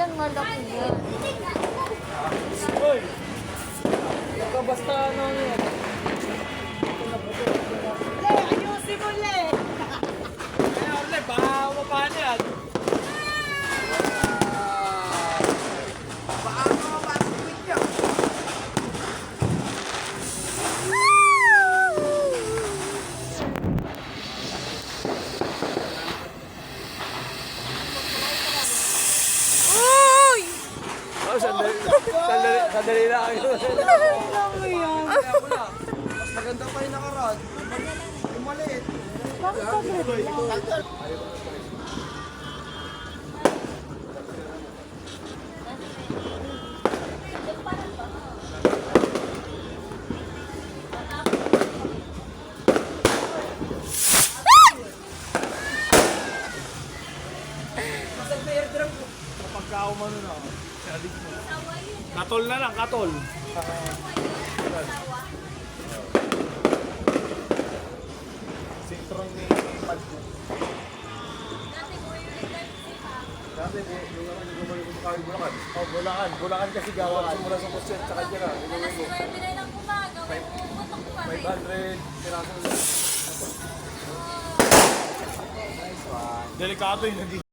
yan, malaki yan. Hoy! Basta ano yan. Le, ayusin mo, Le. Kaya ulit, baka mapaan yan. Baka mapaan niya. Uy! Oh, sandali lang. Mas maganda pa yung nakaraan. Yung maliit. Bakit ka bread? Kapag kaumano na ako. Katol na lang, katol. Sintron ni Padjo. Dati, yung kumakain Bulacan. Oh, Bulacan. Bulacan kasi gawa. Sumula sa kusyan, tsaka dyan na. Alas 9 na lang umaga, may pumuputok pa rin. 500 piraso. Delikado yung naging.